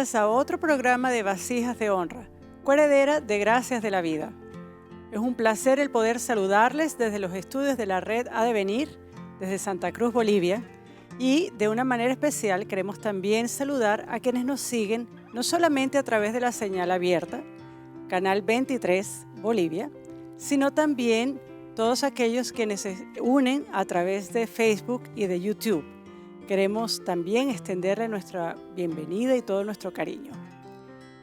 bienvenidas a otro programa de Vasijas de Honra, coheredera de Gracias de la Vida. Es un placer el poder saludarles desde los estudios de la red Ha de Venir, desde Santa Cruz, Bolivia, y de una manera especial queremos también saludar a quienes nos siguen no solamente a través de la señal abierta, Canal 23 Bolivia, sino también todos aquellos quienes se unen a través de Facebook y de YouTube. Queremos también extenderle nuestra bienvenida y todo nuestro cariño.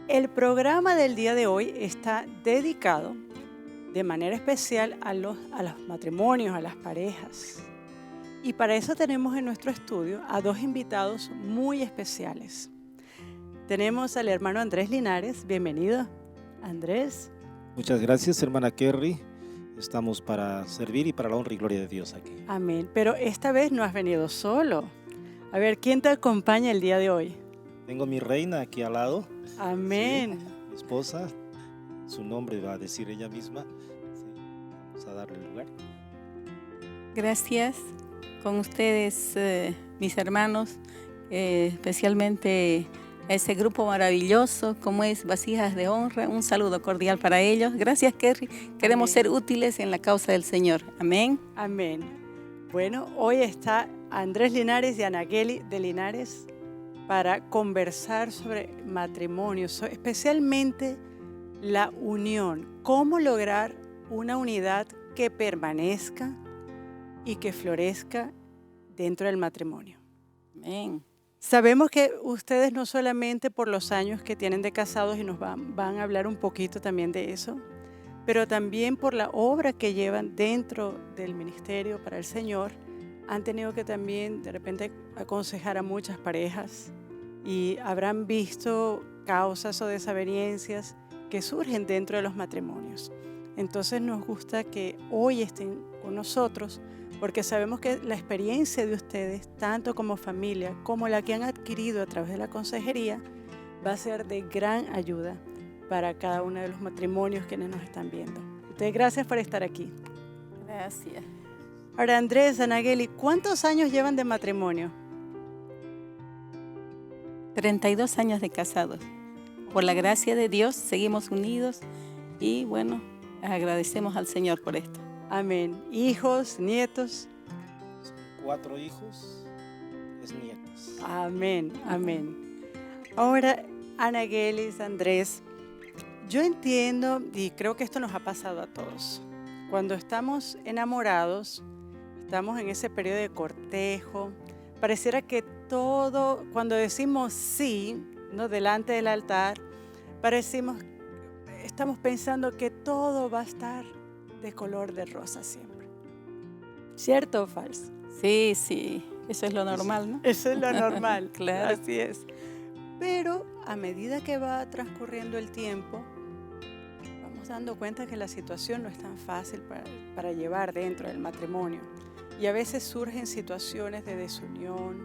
El programa del día de hoy está dedicado de manera especial a los matrimonios, a las parejas. Y para eso tenemos en nuestro estudio a dos invitados muy especiales. Tenemos al hermano Andrés Linares. Bienvenido, Andrés. Muchas gracias, hermana Kerry. Estamos para servir y para la honra y gloria de Dios aquí. Amén. Pero esta vez no has venido solo. A ver, ¿quién te acompaña el día de hoy? Tengo mi reina aquí al lado. Amén. Sí, mi esposa. Su nombre va a decir ella misma. Sí, vamos a darle el lugar. Gracias. Con ustedes, mis hermanos, especialmente a ese grupo maravilloso como es Vasijas de Honra. Un saludo cordial para ellos. Gracias, Kerry. Queremos ser útiles en la causa del Señor. Amén. Amén. Bueno, hoy está Andrés Linares y Anageli de Linares para conversar sobre matrimonio, especialmente la unión. Cómo lograr una unidad que permanezca y que florezca dentro del matrimonio. Amén. Sabemos que ustedes no solamente por los años que tienen de casados y nos van a hablar un poquito también de eso, pero también por la obra que llevan dentro del ministerio para el Señor, han tenido que también de repente aconsejar a muchas parejas y habrán visto causas o desavenencias que surgen dentro de los matrimonios. Entonces nos gusta que hoy estén con nosotros porque sabemos que la experiencia de ustedes, tanto como familia como la que han adquirido a través de la consejería, va a ser de gran ayuda para cada uno de los matrimonios quienes nos están viendo. Entonces, gracias por estar aquí. Gracias. Ahora, Andrés, Anageli, ¿cuántos años llevan de matrimonio? 32 años de casados. Por la gracia de Dios seguimos unidos y bueno, agradecemos al Señor por esto. Amén. ¿Hijos, nietos? 4 hijos, 3 nietos. Amén, amén. Ahora, Anageli, Andrés, yo entiendo y creo que esto nos ha pasado a todos. Cuando estamos enamorados, estamos en ese periodo de cortejo, pareciera que todo, cuando decimos sí, ¿no?, delante del altar, estamos pensando que todo va a estar de color de rosa siempre. ¿Cierto o falso? Sí, sí, eso es lo normal, ¿no? Eso es lo normal. Claro. Así es. Pero a medida que va transcurriendo el tiempo, vamos dando cuenta que la situación no es tan fácil para llevar dentro del matrimonio. Y a veces surgen situaciones de desunión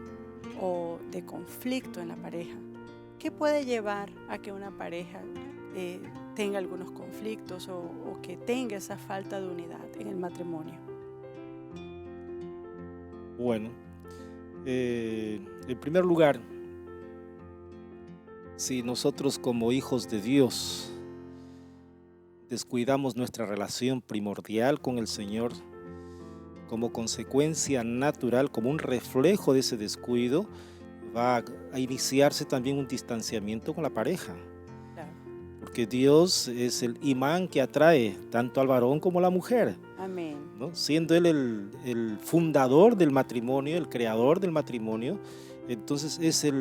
o de conflicto en la pareja. ¿Qué puede llevar a que una pareja tenga algunos conflictos o que tenga esa falta de unidad en el matrimonio? Bueno, en primer lugar, si nosotros como hijos de Dios descuidamos nuestra relación primordial con el Señor, como consecuencia natural, como un reflejo de ese descuido, va a iniciarse también un distanciamiento con la pareja. Claro. Porque Dios es el imán que atrae tanto al varón como a la mujer. Amén. ¿No? Siendo Él el fundador del matrimonio, el creador del matrimonio, entonces es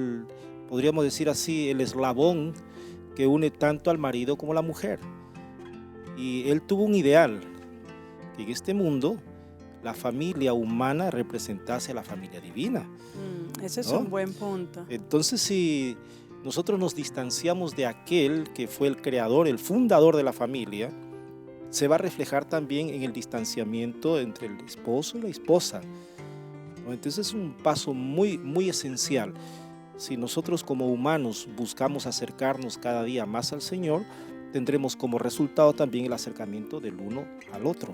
podríamos decir así, el eslabón que une tanto al marido como a la mujer. Y Él tuvo un ideal, que en este mundo la familia humana representase a la familia divina. Ese es ¿no? un buen punto. Entonces, si nosotros nos distanciamos de aquel que fue el creador, el fundador de la familia, se va a reflejar también en el distanciamiento entre el esposo y la esposa. ¿no? Entonces es un paso muy, muy esencial. Si nosotros como humanos buscamos acercarnos cada día más al Señor, tendremos como resultado también el acercamiento del uno al otro.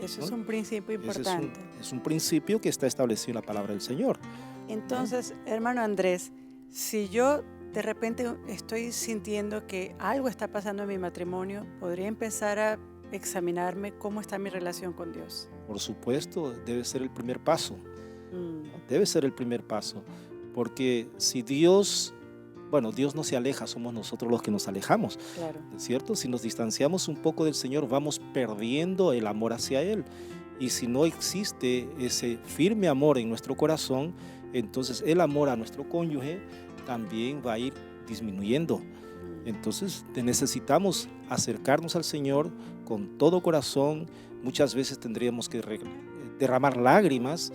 Eso ¿no? es un principio importante. Es un principio que está establecido en la palabra del Señor. Entonces, hermano Andrés, si yo de repente estoy sintiendo que algo está pasando en mi matrimonio, podría empezar a examinarme cómo está mi relación con Dios. Por supuesto, debe ser el primer paso. Mm, Debe ser el primer paso. Porque si Dios, bueno, Dios no se aleja, somos nosotros los que nos alejamos, claro. ¿cierto? Si nos distanciamos un poco del Señor, vamos perdiendo el amor hacia Él. Y si no existe ese firme amor en nuestro corazón, entonces el amor a nuestro cónyuge también va a ir disminuyendo. Mm, Entonces necesitamos acercarnos al Señor con todo corazón. Muchas veces tendríamos que derramar lágrimas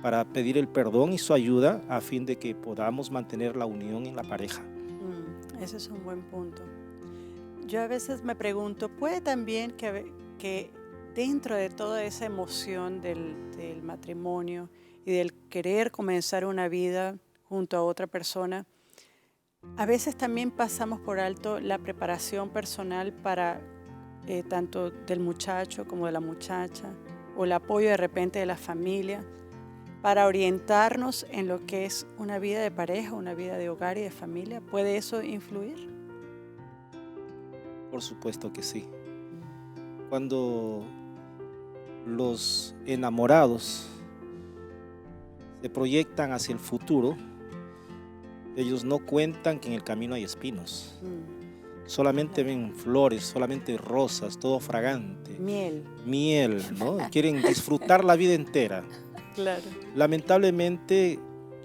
para pedir el perdón y su ayuda a fin de que podamos mantener la unión en la pareja. ese es un buen punto. Yo a veces me pregunto, ¿puede también que dentro de toda esa emoción del matrimonio y del querer comenzar una vida junto a otra persona, a veces también pasamos por alto la preparación personal para tanto del muchacho como de la muchacha, o el apoyo de repente de la familia, para orientarnos en lo que es una vida de pareja, una vida de hogar y de familia? ¿Puede eso influir? Por supuesto que sí. Cuando los enamorados se proyectan hacia el futuro, ellos no cuentan que en el camino hay espinos. Solamente ven flores, solamente rosas, todo fragante. Miel, ¿no? Quieren disfrutar la vida entera. Claro. Lamentablemente,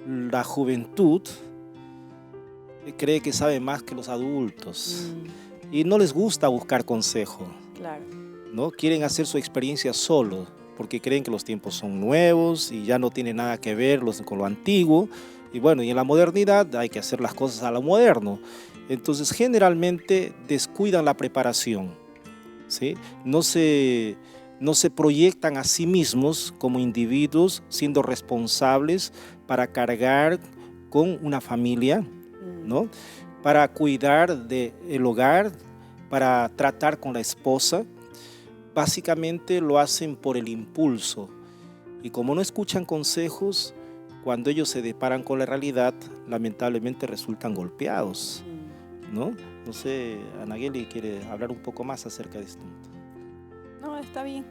la juventud cree que sabe más que los adultos y no les gusta buscar consejo, Claro. ¿no? Quieren hacer su experiencia solo porque creen que los tiempos son nuevos y ya no tiene nada que ver con lo antiguo. Y bueno, y en la modernidad hay que hacer las cosas a lo moderno. Entonces, generalmente descuidan la preparación, ¿sí? No se proyectan a sí mismos como individuos siendo responsables para cargar con una familia, ¿no? Para cuidar del hogar, para tratar con la esposa. Básicamente lo hacen por el impulso. Y como no escuchan consejos, cuando ellos se deparan con la realidad, lamentablemente resultan golpeados, ¿no? No sé, Anageli quiere hablar un poco más acerca de esto. No, está bien.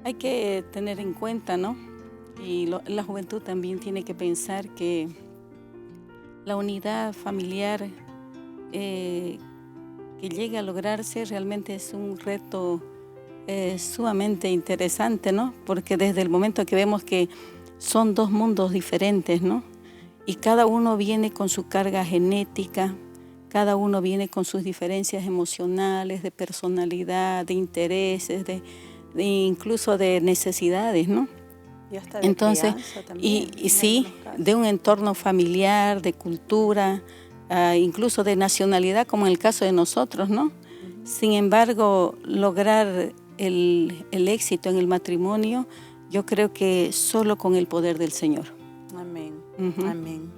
Hay que tener en cuenta, ¿no? Y la juventud también tiene que pensar que la unidad familiar que llegue a lograrse realmente es un reto sumamente interesante, ¿no? Porque desde el momento que vemos que son dos mundos diferentes, ¿no? Y cada uno viene con su carga genética, cada uno viene con sus diferencias emocionales, de personalidad, de intereses, de incluso de necesidades, ¿no? Y hasta de Entonces, crianza también, y sí, algunos casos. de un entorno familiar, de cultura, incluso de nacionalidad, como en el caso de nosotros, ¿no? Sin embargo, lograr el éxito en el matrimonio, yo creo que solo con el poder del Señor. Amén. Ujú. Amén.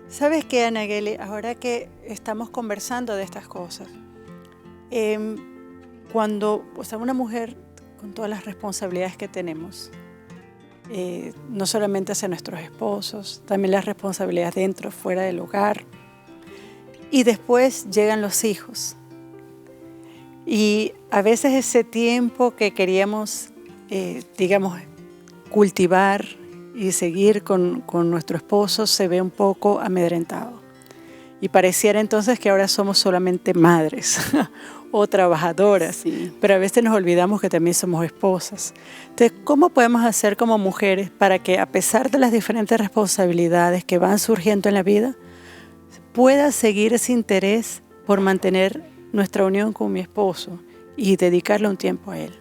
¿Sabes qué, Anageli? Ahora que estamos conversando de estas cosas, cuando una mujer con todas las responsabilidades que tenemos, no solamente hacia nuestros esposos, también las responsabilidades dentro, fuera del hogar, y después llegan los hijos. Y a veces ese tiempo que queríamos, cultivar y seguir con nuestro esposo se ve un poco amedrentado. Y pareciera entonces que ahora somos solamente madres o trabajadoras, Sí. pero a veces nos olvidamos que también somos esposas. Entonces, ¿cómo podemos hacer como mujeres para que, a pesar de las diferentes responsabilidades que van surgiendo en la vida, pueda seguir ese interés por mantener nuestra unión con mi esposo y dedicarle un tiempo a él?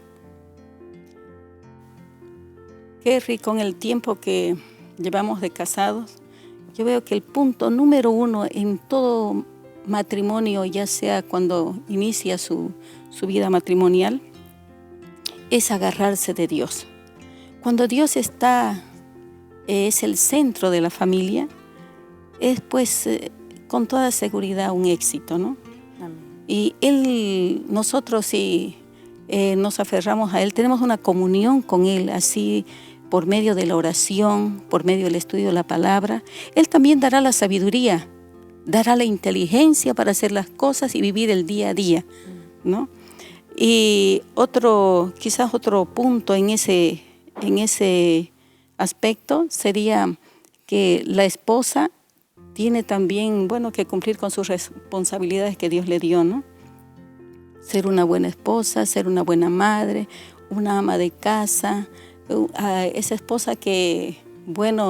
Kerry, con el tiempo que llevamos de casados, yo veo que el punto número uno en todo matrimonio, ya sea cuando inicia su vida matrimonial, es agarrarse de Dios. Cuando Dios es el centro de la familia, es pues con toda seguridad un éxito, ¿no? Amén. Y nosotros si nos aferramos a Él, tenemos una comunión con Él, así por medio de la oración, por medio del estudio de la palabra, Él también dará la sabiduría, dará la inteligencia para hacer las cosas y vivir el día a día, ¿no? Y quizás otro punto en ese aspecto sería que la esposa tiene también, que cumplir con sus responsabilidades que Dios le dio, ¿no? Ser una buena esposa, ser una buena madre, una ama de casa, esa esposa que,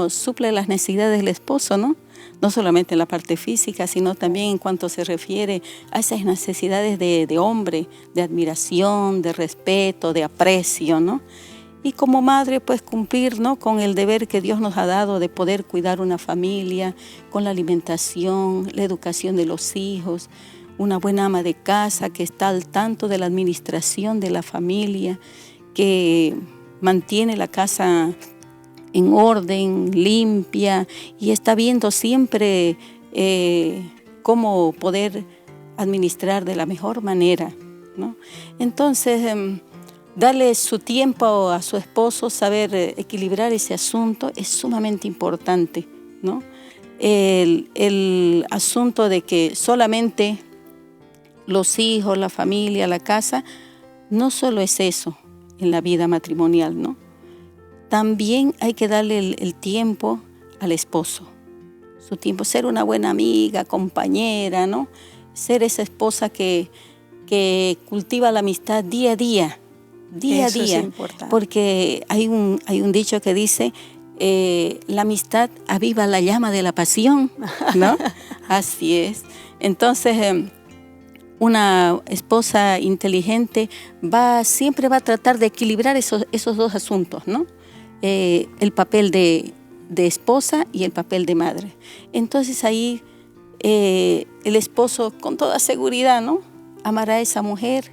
suple las necesidades del esposo, ¿no? No solamente en la parte física, sino también en cuanto se refiere a esas necesidades de hombre, de admiración, de respeto, de aprecio, ¿no? Y como madre, pues cumplir, ¿no?, con el deber que Dios nos ha dado de poder cuidar una familia, con la alimentación, la educación de los hijos, una buena ama de casa que está al tanto de la administración de la familia, que mantiene la casa en orden, limpia, y está viendo siempre cómo poder administrar de la mejor manera, ¿no? Entonces, darle su tiempo a su esposo, saber equilibrar ese asunto es sumamente importante, ¿no? El asunto de que solamente los hijos, la familia, la casa, no solo es eso en la vida matrimonial, ¿no? También hay que darle el tiempo al esposo, su tiempo, ser una buena amiga, compañera, ¿no? Ser esa esposa que cultiva la amistad día a día, Eso es importante. porque hay un dicho que dice, la amistad aviva la llama de la pasión, ¿no? Así es. Entonces, una esposa inteligente siempre va a tratar de equilibrar esos dos asuntos, ¿no? El papel de esposa y el papel de madre. Entonces ahí el esposo con toda seguridad, ¿no?, amará a esa mujer,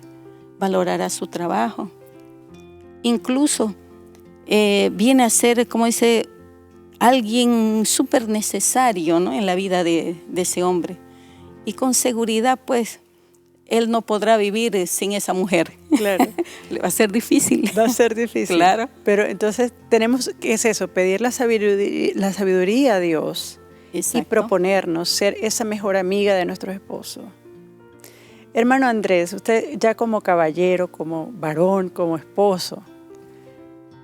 valorará su trabajo. Incluso viene a ser, como dice, alguien súper necesario, ¿no?, en la vida de ese hombre. Y con seguridad, pues, él no podrá vivir sin esa mujer. Claro. Le va a ser difícil. Va a ser difícil. Claro. Pero entonces ¿qué es eso? Pedir la sabiduría a Dios. Exacto. Y proponernos ser esa mejor amiga de nuestro esposo. Hermano Andrés, usted ya como caballero, como varón, como esposo,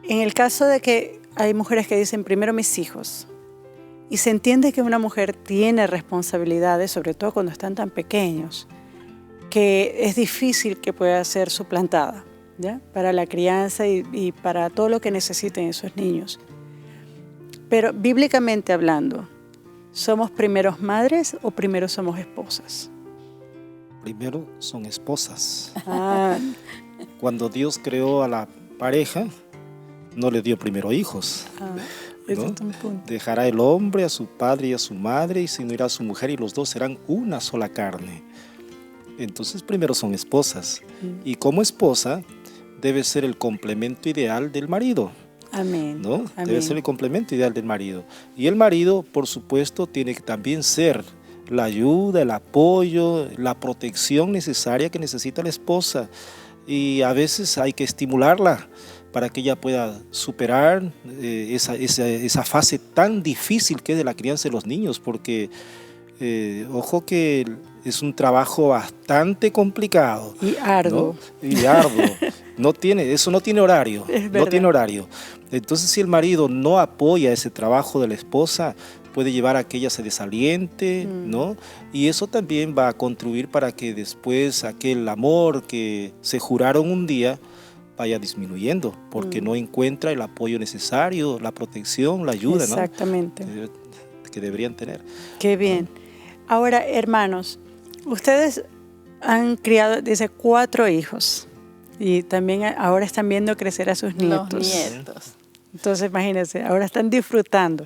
en el caso de que hay mujeres que dicen primero mis hijos, y se entiende que una mujer tiene responsabilidades, sobre todo cuando están tan pequeños, que es difícil que pueda ser suplantada, ¿ya?, para la crianza y para todo lo que necesiten esos niños. Pero bíblicamente hablando, ¿somos primeros madres o primero somos esposas? Primero son esposas. Ah, Cuando Dios creó a la pareja, no le dio primero hijos. ese ¿no? es un punto. Dejará el hombre a su padre y a su madre, y se unirá a su mujer, y los dos serán una sola carne. Entonces primero son esposas. Y como esposa debe ser el complemento ideal del marido. Amén. ¿No? Amén. Debe ser el complemento ideal del marido. Y el marido, por supuesto, tiene que también ser la ayuda, el apoyo, la protección necesaria que necesita la esposa. Y a veces hay que estimularla para que ella pueda superar esa fase tan difícil que es de la crianza de los niños, porque ojo que es un trabajo bastante complicado. Y arduo. ¿No? Y arduo. Eso no tiene horario. Es No verdad. tiene horario. Entonces, si el marido no apoya ese trabajo de la esposa, puede llevar a que ella se desaliente, ¿no? Y eso también va a contribuir para que después aquel amor que se juraron un día vaya disminuyendo, porque no encuentra el apoyo necesario, la protección, la ayuda, Exactamente. ¿no? Que deberían tener. Qué bien. Ahora, hermanos, ustedes han criado, dice, 4 hijos y también ahora están viendo crecer a sus nietos. Los nietos. Entonces, imagínense, ahora están disfrutando.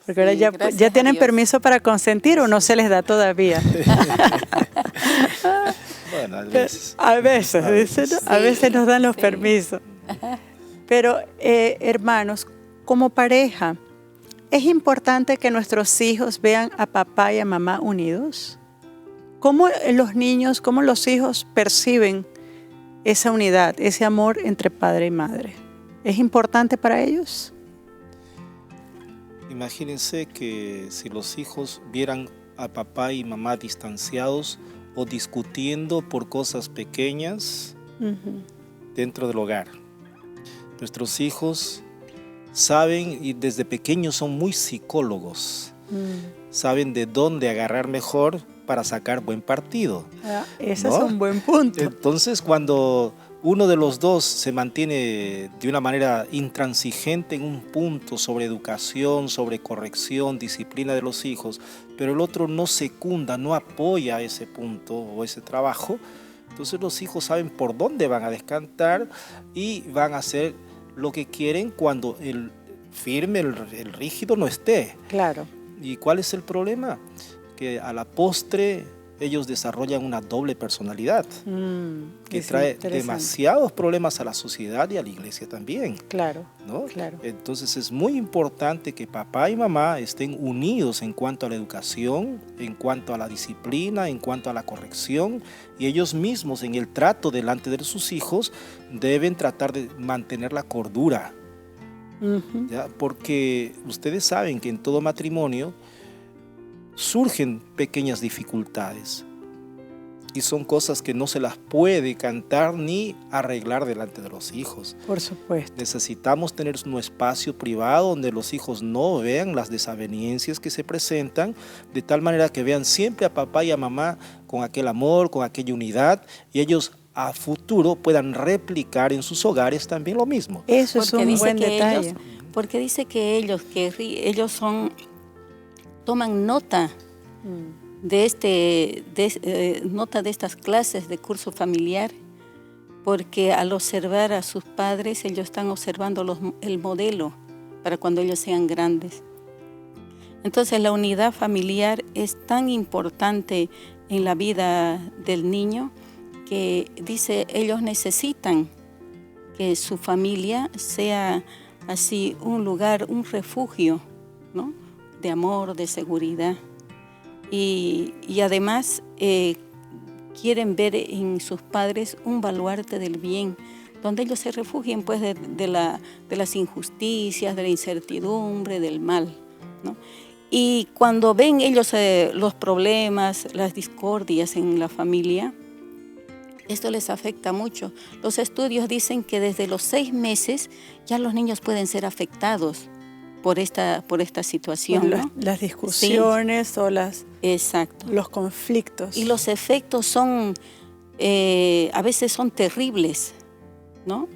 Porque ahora Sí, ya gracias tienen a Dios. permiso para consentir o no se les da todavía. Bueno, a veces. A veces, dice, ¿no? A Sí, veces nos dan los sí. permisos. Pero, hermanos, como pareja, ¿es importante que nuestros hijos vean a papá y a mamá unidos? ¿Cómo los niños, cómo los hijos perciben esa unidad, ese amor entre padre y madre? ¿Es importante para ellos? Imagínense que si los hijos vieran a papá y mamá distanciados o discutiendo por cosas pequeñas dentro del hogar. Nuestros hijos saben y desde pequeños son muy psicólogos. Saben de dónde agarrar mejor para sacar buen partido. Ese ¿no? es un buen punto. Entonces, cuando uno de los dos se mantiene de una manera intransigente en un punto sobre educación, sobre corrección, disciplina de los hijos, pero el otro no secunda, no apoya ese punto o ese trabajo, entonces los hijos saben por dónde van a descantar y van a hacer lo que quieren cuando el firme, el rígido no esté. Claro. ¿Y cuál es el problema? Que a la postre ellos desarrollan una doble personalidad que trae demasiados problemas a la sociedad y a la iglesia también. Claro, ¿no? claro. Entonces es muy importante que papá y mamá estén unidos en cuanto a la educación, en cuanto a la disciplina, en cuanto a la corrección, y ellos mismos en el trato delante de sus hijos deben tratar de mantener la cordura. ¿Ya? Porque ustedes saben que en todo matrimonio surgen pequeñas dificultades y son cosas que no se las puede cantar ni arreglar delante de los hijos. Por supuesto. Necesitamos tener un espacio privado donde los hijos no vean las desavenencias que se presentan, de tal manera que vean siempre a papá y a mamá con aquel amor, con aquella unidad, y ellos a futuro puedan replicar en sus hogares también lo mismo. Eso es un buen detalle. Porque dice que ellos toman nota nota de estas clases de curso familiar, porque al observar a sus padres, ellos están observando el modelo para cuando ellos sean grandes. Entonces la unidad familiar es tan importante en la vida del niño que dice, ellos necesitan que su familia sea así un lugar, un refugio, ¿no?, de amor, de seguridad. Y además quieren ver en sus padres un baluarte del bien, donde ellos se refugien pues de las injusticias, de la incertidumbre, del mal, ¿no? Y cuando ven ellos los problemas, las discordias en la familia, esto les afecta mucho. Los estudios dicen que desde los 6 meses ya los niños pueden ser afectados por esta situación, ¿no? Las discusiones, sí, o exacto, los conflictos. Y los efectos son, a veces son terribles, ¿no?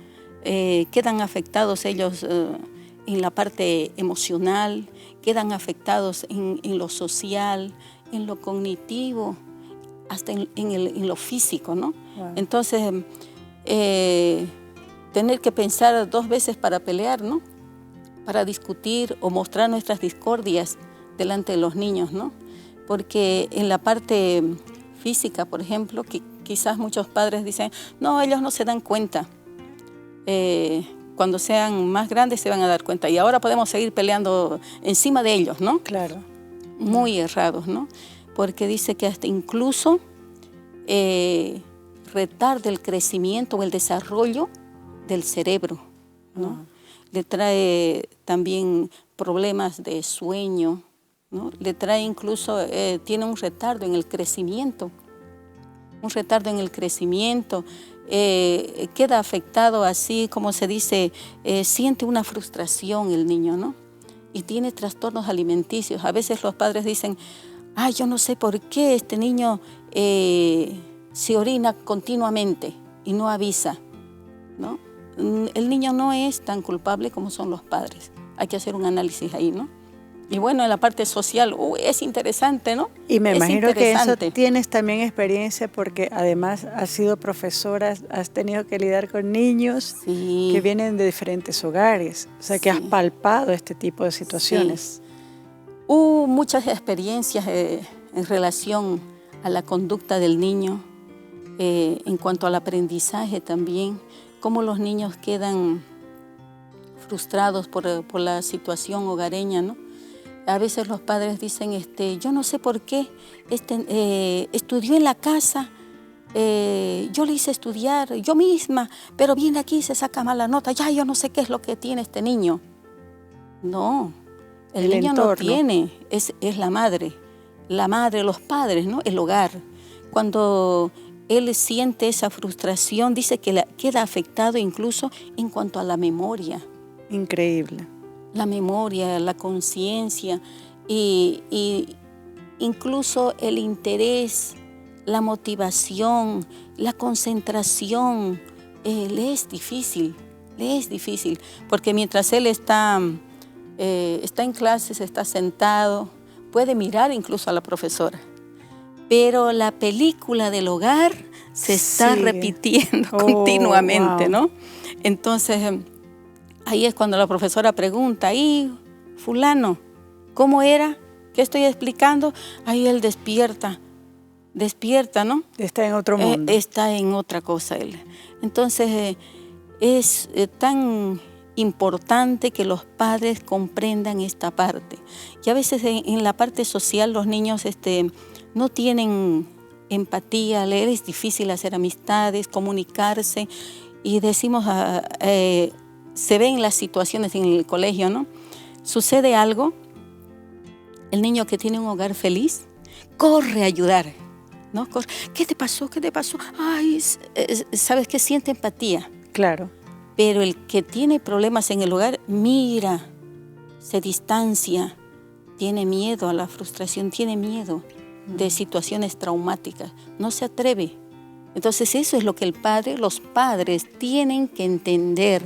Quedan afectados ellos en la parte emocional, quedan afectados en lo social, en lo cognitivo, hasta en lo físico, ¿no? Wow. Entonces, tener que pensar 2 veces para pelear, ¿no?, para discutir o mostrar nuestras discordias delante de los niños, ¿no? Porque en la parte física, por ejemplo, que quizás muchos padres dicen, no, ellos no se dan cuenta. Cuando sean más grandes se van a dar cuenta y ahora podemos seguir peleando encima de ellos, ¿no? Claro. Muy errados, ¿no? Porque dice que hasta incluso retarda el crecimiento o el desarrollo del cerebro, ¿no? Le trae también problemas de sueño, ¿no? Le trae incluso, tiene un retardo en el crecimiento, queda afectado así, como se dice, siente una frustración el niño, ¿no? Y tiene trastornos alimenticios. A veces los padres dicen, yo no sé por qué este niño se orina continuamente y no avisa, ¿no? El niño no es tan culpable como son los padres. Hay que hacer un análisis ahí, ¿no? Y bueno, en la parte social, es interesante, ¿no? Y me imagino que eso tienes también experiencia porque además has sido profesora, has tenido que lidiar con niños que vienen de diferentes hogares. O sea, que has palpado este tipo de situaciones. Sí. Hubo muchas experiencias en relación a la conducta del niño, en cuanto al aprendizaje también, cómo los niños quedan frustrados por la situación hogareña, ¿no? A veces los padres dicen, yo no sé por qué estudió en la casa, yo le hice estudiar yo misma, pero viene aquí y se saca mala nota, yo no sé qué es lo que tiene este niño. No, El niño entorno. no tiene, es la madre, los padres, ¿no? El hogar. Cuando él siente esa frustración, dice que queda afectado incluso en cuanto a la memoria. Increíble. La memoria, la conciencia y incluso el interés, la motivación, la concentración, le es difícil, porque mientras él está en clases, está sentado, puede mirar incluso a la profesora, pero la película del hogar se está Sigue. repitiendo continuamente, wow. ¿no? Entonces, ahí es cuando la profesora pregunta, ¿y fulano, cómo era? ¿Qué estoy explicando? Ahí él despierta, ¿no? Está en otro mundo. Está en otra cosa él. Entonces, es tan importante que los padres comprendan esta parte. Y a veces en la parte social los niños no tienen empatía, les es difícil hacer amistades, comunicarse, y decimos, se ven las situaciones en el colegio, ¿no? Sucede algo, el niño que tiene un hogar feliz corre a ayudar, ¿no? ¿Qué te pasó? ¿Qué te pasó? Ay, ¿sabes qué? Siente empatía. Claro. Pero el que tiene problemas en el hogar, mira, se distancia, tiene miedo a la frustración, tiene miedo de situaciones traumáticas, no se atreve. Entonces eso es lo que los padres tienen que entender,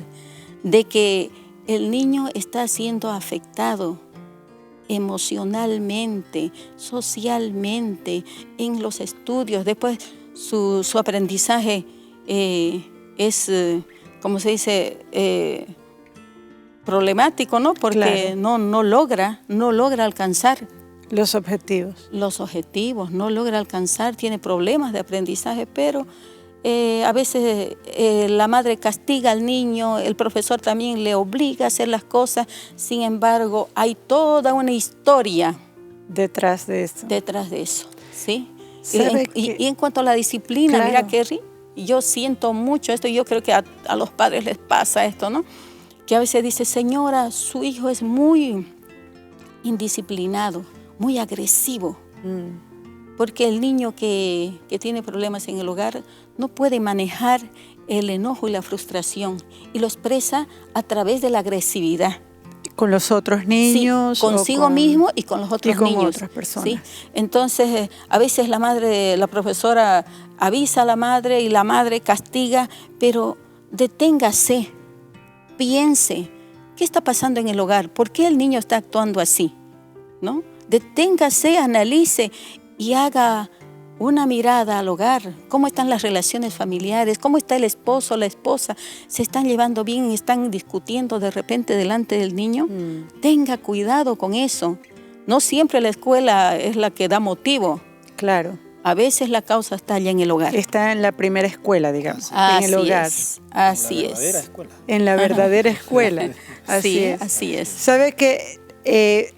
de que el niño está siendo afectado emocionalmente, socialmente, en los estudios. Después su aprendizaje es, como se dice, problemático, ¿no? Porque claro. no logra alcanzar Los objetivos. no logra alcanzar, tiene problemas de aprendizaje, pero a veces la madre castiga al niño, el profesor también le obliga a hacer las cosas. Sin embargo, hay toda una historia detrás de eso, ¿sí? Y en cuanto a la disciplina, claro. Mira, Kerry, yo siento mucho esto, y yo creo que a los padres les pasa esto, ¿no? Que a veces dice, señora, su hijo es muy indisciplinado, muy agresivo. Porque el niño que tiene problemas en el hogar no puede manejar el enojo y la frustración, y lo expresa a través de la agresividad. Con los otros niños. Sí, consigo mismo y con los otros y con niños. Otras personas. ¿Sí? Entonces, a veces la profesora avisa a la madre y la madre castiga, pero deténgase, piense, ¿qué está pasando en el hogar? ¿Por qué el niño está actuando así? ¿No? Deténgase, analice y haga una mirada al hogar. ¿Cómo están las relaciones familiares? ¿Cómo está el esposo, la esposa? ¿Se están llevando bien? ¿Están discutiendo de repente delante del niño? Tenga cuidado con eso. No siempre la escuela es la que da motivo. Claro. A veces la causa está allá en el hogar. Está en la primera escuela, digamos, en el hogar. Así es. En la verdadera escuela. Así es. ¿Sabe que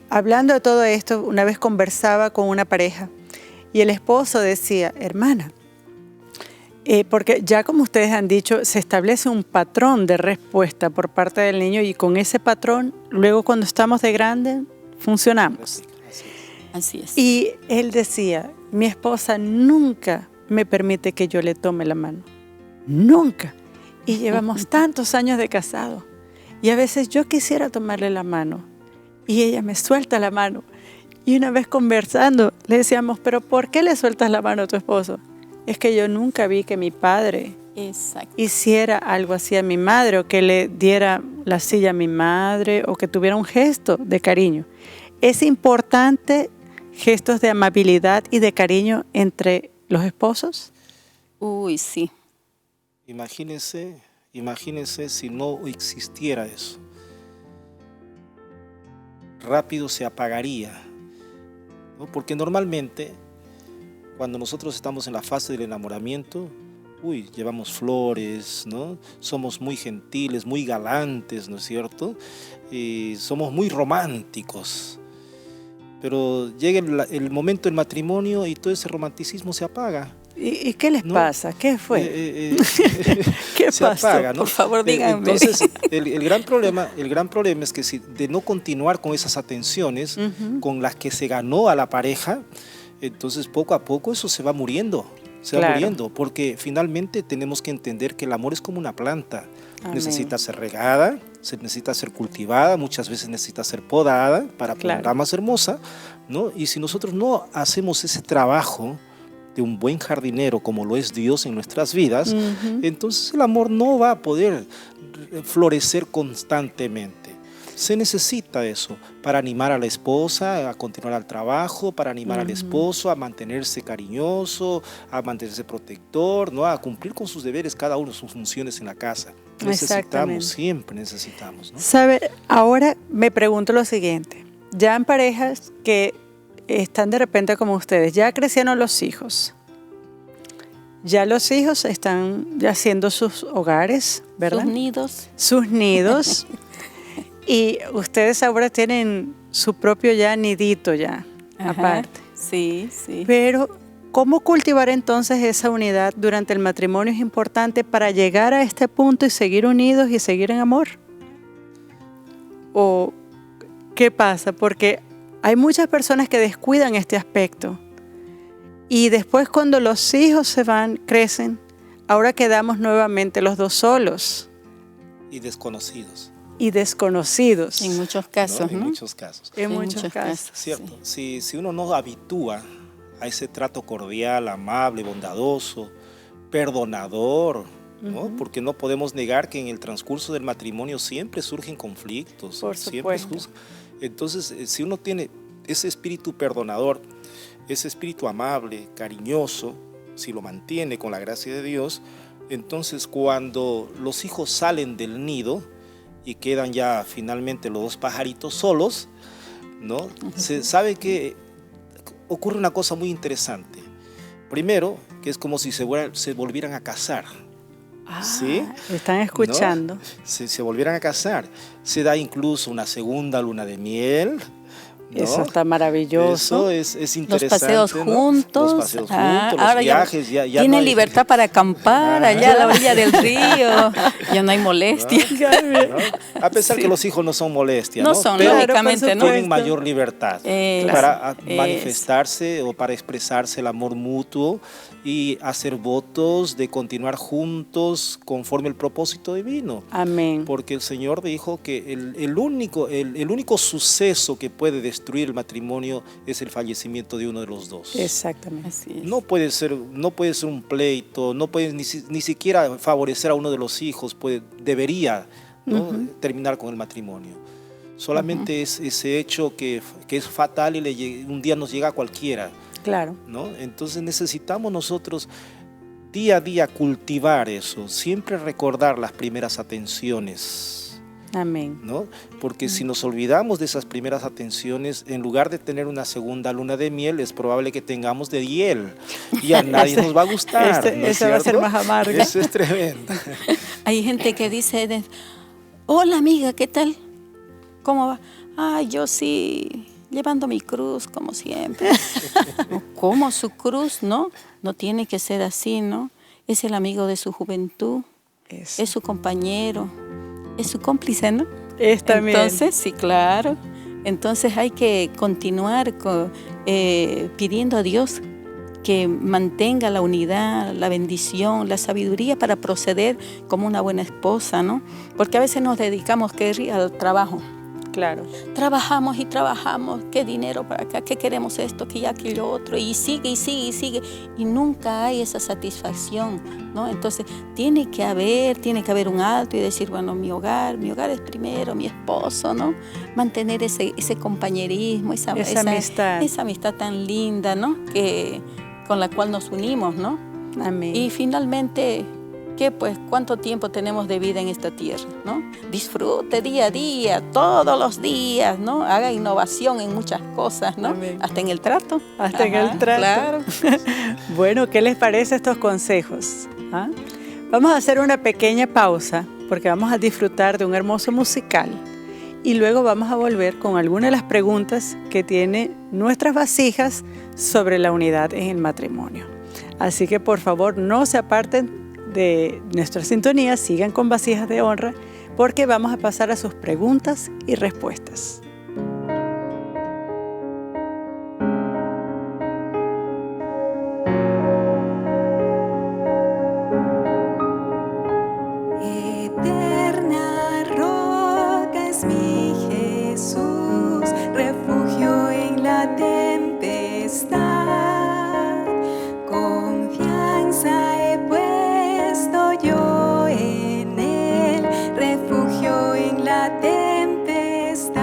hablando de todo esto, una vez conversaba con una pareja y el esposo decía, hermana, porque ya como ustedes han dicho, se establece un patrón de respuesta por parte del niño, y con ese patrón, luego cuando estamos de grande, funcionamos. Así es. Y él decía, mi esposa nunca me permite que yo le tome la mano. Nunca. Y llevamos tantos años de casado. Y a veces yo quisiera tomarle la mano y ella me suelta la mano. Y una vez conversando, le decíamos, ¿pero por qué le sueltas la mano a tu esposo? Es que yo nunca vi que mi padre hiciera algo así a mi madre, o que le diera la silla a mi madre, o que tuviera un gesto de cariño. Es importante gestos de amabilidad y de cariño entre los esposos. Uy, sí. Imagínense si no existiera eso. Rápido se apagaría, ¿no? Porque normalmente cuando nosotros estamos en la fase del enamoramiento, llevamos flores, ¿no? Somos muy gentiles, muy galantes, ¿no es cierto? Somos muy románticos. Pero llega el momento del matrimonio y todo ese romanticismo se apaga. ¿Y qué les ¿no? pasa? ¿Qué fue? ¿Qué se pasó? apaga, ¿no? Por favor, díganme. Entonces, el gran problema es que si de no continuar con esas atenciones con las que se ganó a la pareja, entonces poco a poco eso se va muriendo. Claro. Muriendo, porque finalmente tenemos que entender que el amor es como una planta. Amén. Necesita ser regada, se necesita ser cultivada, muchas veces necesita ser podada para que Claro. sea más hermosa, ¿no? Y si nosotros no hacemos ese trabajo de un buen jardinero como lo es Dios en nuestras vidas, entonces el amor no va a poder florecer constantemente. Se necesita eso para animar a la esposa a continuar al trabajo, para animar al esposo a mantenerse cariñoso, a mantenerse protector, ¿no? A cumplir con sus deberes, cada uno sus funciones en la casa. Necesitamos, siempre necesitamos, ¿no? ¿Sabe? Ahora me pregunto lo siguiente. Ya en parejas que están de repente como ustedes, ya crecieron los hijos. Ya los hijos están ya haciendo sus hogares, ¿verdad? Sus nidos. Sus nidos. Y ustedes ahora tienen su propio ya nidito ya, Ajá. aparte. Sí, sí. Pero, ¿cómo cultivar entonces esa unidad durante el matrimonio es importante para llegar a este punto y seguir unidos y seguir en amor? ¿O qué pasa? Porque hay muchas personas que descuidan este aspecto. Y después cuando los hijos se van, crecen, ahora quedamos nuevamente los dos solos Y desconocidos, y desconocidos. En muchos casos, ¿no? ¿no? En muchos casos. En En muchos muchos casos. Cierto, Sí. si uno no habitúa a ese trato cordial, amable, bondadoso, perdonador, ¿no? Porque no podemos negar que en el transcurso del matrimonio siempre surgen conflictos. Por siempre supuesto. Entonces, si uno tiene ese espíritu perdonador, ese espíritu amable, cariñoso, si lo mantiene con la gracia de Dios, entonces cuando los hijos salen del nido y quedan ya finalmente los dos pajaritos solos, ¿no? Se sabe que ocurre una cosa muy interesante. Primero, que es como si se volvieran a casar. Ah, ¿Sí? Están escuchando. ¿No? Se volvieran a casar. Se da incluso una segunda luna de miel, ¿no? Eso está maravilloso. Eso es Los interesante. paseos ¿no? juntos. Los paseos juntos, los Ahora viajes. Ya tienen no hay- libertad para acampar allá a la orilla del río. Ya no hay molestia. ¿no? A pesar Sí. que los hijos no son molestias, No ¿no? son, Pero lógicamente, ¿no? tienen mayor libertad para Eso. manifestarse o para expresarse el amor mutuo y hacer votos de continuar juntos conforme el propósito divino. Amén. Porque el Señor dijo que el único suceso que puede destruir el matrimonio es el fallecimiento de uno de los dos. Exactamente. Así es. No puede ser un pleito, no puede ni siquiera favorecer a uno de los hijos, debería, ¿no? terminar con el matrimonio. Solamente es ese hecho que es fatal y un día nos llega a cualquiera, Claro. ¿no? Entonces necesitamos nosotros día a día cultivar eso, siempre recordar las primeras atenciones, Amén. ¿no? Porque si nos olvidamos de esas primeras atenciones, en lugar de tener una segunda luna de miel, es probable que tengamos de hiel y a nadie nos va a gustar. ¿no es Esa va a ser cierto? más amarga. Eso es tremendo. Hay gente que dice, hola amiga, ¿qué tal? ¿Cómo va? Ay, yo sí, llevando mi cruz como siempre. ¿Cómo su cruz? No, no tiene que ser así, ¿no? Es el amigo de su juventud, Eso. es su compañero, es su cómplice, ¿no? Es también. Entonces, sí, claro. Entonces hay que continuar pidiendo a Dios que mantenga la unidad, la bendición, la sabiduría para proceder como una buena esposa, ¿no? Porque a veces nos dedicamos al trabajo. Claro. Trabajamos y trabajamos, qué dinero para acá, qué queremos esto, que ya aquello otro, y sigue, y sigue, y sigue, y nunca hay esa satisfacción, ¿no? Entonces tiene que haber un alto y decir, bueno, mi hogar es primero, mi esposo, ¿no? Mantener ese compañerismo, esa amistad. Esa amistad tan linda, ¿no? Con la cual nos unimos, ¿no? Amén. Y finalmente, ¿cuánto tiempo tenemos de vida en esta tierra, ¿no? Disfrute día a día, todos los días, ¿no? Haga innovación en muchas cosas, ¿no? Amén. Hasta en el trato. Hasta en el trato. Claro. Bueno, ¿qué les parece estos consejos? ¿Ah? Vamos a hacer una pequeña pausa porque vamos a disfrutar de un hermoso musical y luego vamos a volver con algunas de las preguntas que tienen nuestras vasijas sobre la unidad en el matrimonio. Así que por favor no se aparten de nuestra sintonía, sigan con Vasijas de Honra, porque vamos a pasar a sus preguntas y respuestas. Eterna roca es mi Jesús, refugio en la tempestad. Confianza he puesto yo en Él, refugio en la tempestad.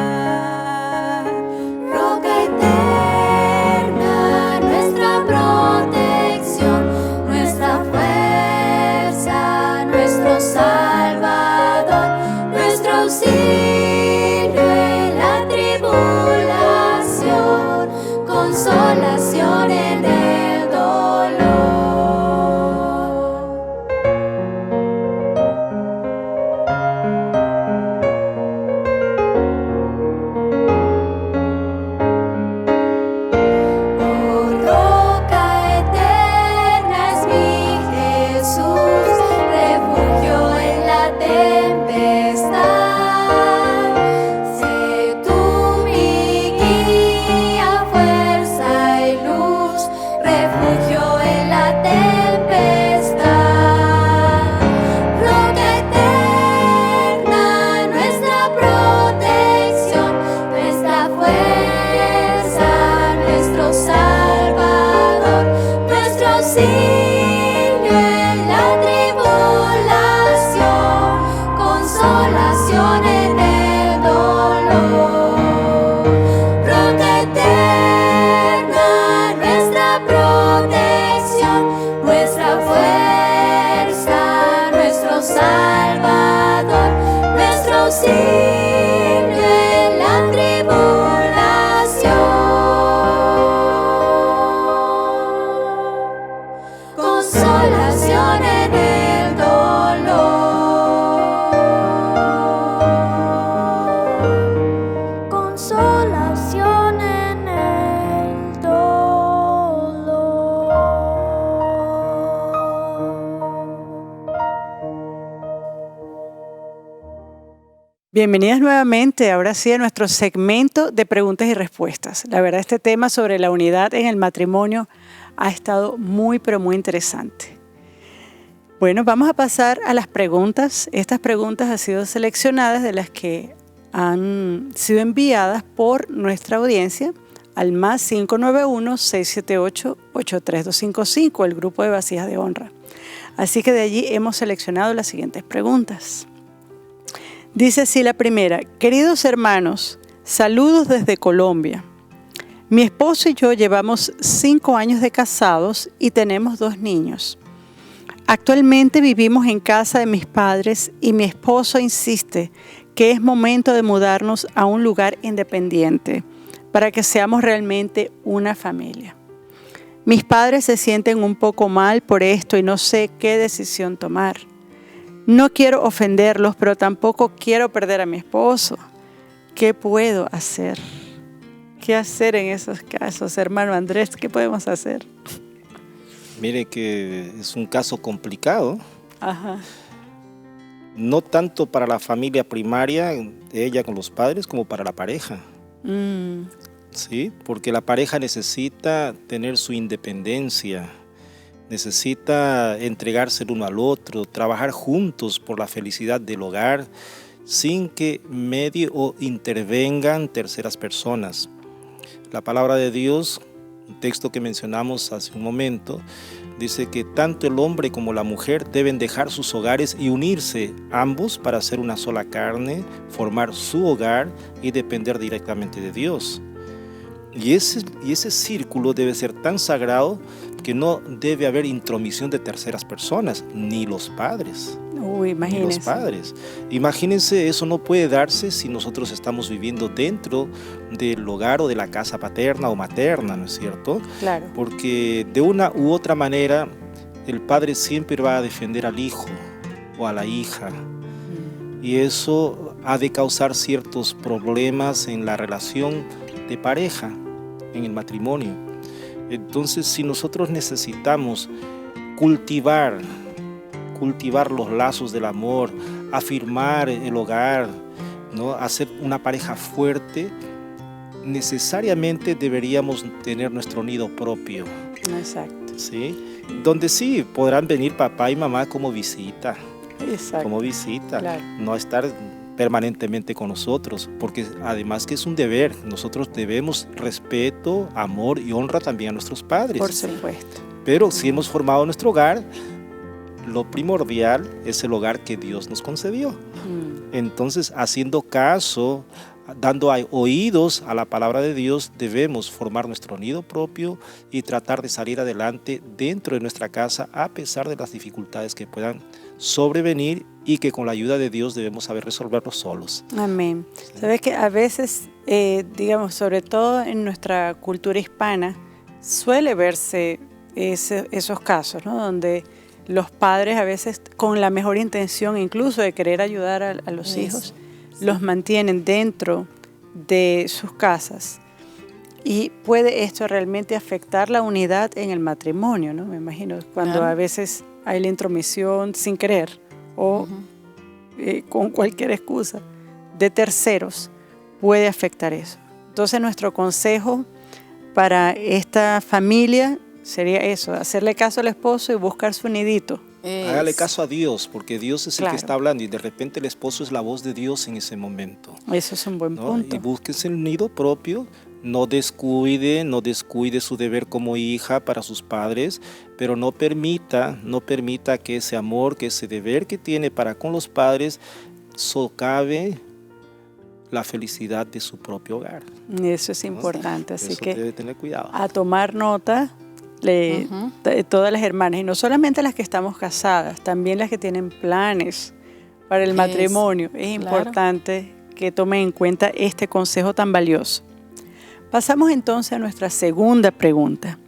Roca eterna, nuestra protección, nuestra fuerza, nuestro Salvador, nuestro auxilio en la tribulación, consolación en el dolor. Oh, roca eterna es mi Jesús, refugio en la tempestad. Sé tú mi guía, fuerza y luz, refugio en la tempestad. Roca eterna, nuestra protección, nuestra fuerza, nuestro Salvador, nuestro auxilio en la tribulación, consolación en el dolor. Roca eterna, nuestra protección, nuestra fuerza, nuestro Salvador, nuestro auxilio en la tribulación, consolación en el dolor, consolación en el dolor. Bienvenidas nuevamente, ahora sí, a nuestro segmento de preguntas y respuestas. La verdad, este tema sobre la unidad en el matrimonio ha estado muy, pero muy interesante. Bueno, vamos a pasar a las preguntas. Estas preguntas han sido seleccionadas de las que han sido enviadas por nuestra audiencia al más 591-678-83255, el grupo de Vasijas de Honra. Así que de allí hemos seleccionado las siguientes preguntas. Dice así la primera: queridos hermanos, saludos desde Colombia. Mi esposo y yo llevamos 5 años de casados y tenemos 2 niños. Actualmente vivimos en casa de mis padres y mi esposo insiste que es momento de mudarnos a un lugar independiente para que seamos realmente una familia. Mis padres se sienten un poco mal por esto y no sé qué decisión tomar. No quiero ofenderlos, pero tampoco quiero perder a mi esposo. ¿Qué puedo hacer? ¿Qué hacer en esos casos, hermano Andrés? ¿Qué podemos hacer? Mire que es un caso complicado. Ajá. No tanto para la familia primaria, ella con los padres, como para la pareja. ¿Sí? Porque la pareja necesita tener su independencia, necesita entregarse el uno al otro, trabajar juntos por la felicidad del hogar, sin que medie o intervengan terceras personas. La palabra de Dios, un texto que mencionamos hace un momento, dice que tanto el hombre como la mujer deben dejar sus hogares y unirse ambos para hacer una sola carne, formar su hogar y depender directamente de Dios. Y ese círculo debe ser tan sagrado que no debe haber intromisión de terceras personas, ni los padres. Imagínense. Ni los padres. Imagínense, eso no puede darse si nosotros estamos viviendo dentro del hogar o de la casa paterna o materna, ¿no es cierto? Claro. Porque de una u otra manera el padre siempre va a defender al hijo o a la hija. Y eso ha de causar ciertos problemas en la relación de pareja, en el matrimonio. Entonces, si nosotros necesitamos cultivar los lazos del amor, afirmar el hogar, ¿no? Hacer una pareja fuerte, necesariamente deberíamos tener nuestro nido propio. Exacto. ¿Sí? Donde sí podrán venir papá y mamá como visita. Exacto. Como visita, Claro. no estar permanentemente con nosotros, porque además que es un deber, nosotros debemos respeto, amor y honra también a nuestros padres. Por supuesto. Pero si hemos formado nuestro hogar, lo primordial es el hogar que Dios nos concedió. Entonces, haciendo caso, dando oídos a la palabra de Dios, debemos formar nuestro nido propio y tratar de salir adelante dentro de nuestra casa a pesar de las dificultades que puedan sobrevenir y que con la ayuda de Dios debemos saber resolverlos solos. Amén. Sí. Sabes que a veces, digamos, sobre todo en nuestra cultura hispana, suele verse esos casos, ¿no? Donde los padres a veces con la mejor intención incluso de querer ayudar a los Eso, hijos, sí. los mantienen dentro de sus casas. Y puede esto realmente afectar la unidad en el matrimonio, ¿no? Me imagino, cuando Claro. a veces hay la intromisión sin querer o Ujú. con cualquier excusa de terceros, puede afectar eso. Entonces nuestro consejo para esta familia sería eso, hacerle caso al esposo y buscar su nidito. Hágale caso a Dios, porque Dios es el Claro. que está hablando y de repente el esposo es la voz de Dios en ese momento, Eso es un buen ¿no? punto. Y búsquese el nido propio, no descuide su deber como hija para sus padres, pero no permita que ese amor, que ese deber que tiene para con los padres socave la felicidad de su propio hogar. Eso es importante, así Eso que debe tener cuidado. a tomar nota Ujú. de todas las hermanas, y no solamente las que estamos casadas, también las que tienen planes para el Eso, matrimonio. Es claro. importante que tomen en cuenta este consejo tan valioso. Pasamos entonces a nuestra segunda pregunta.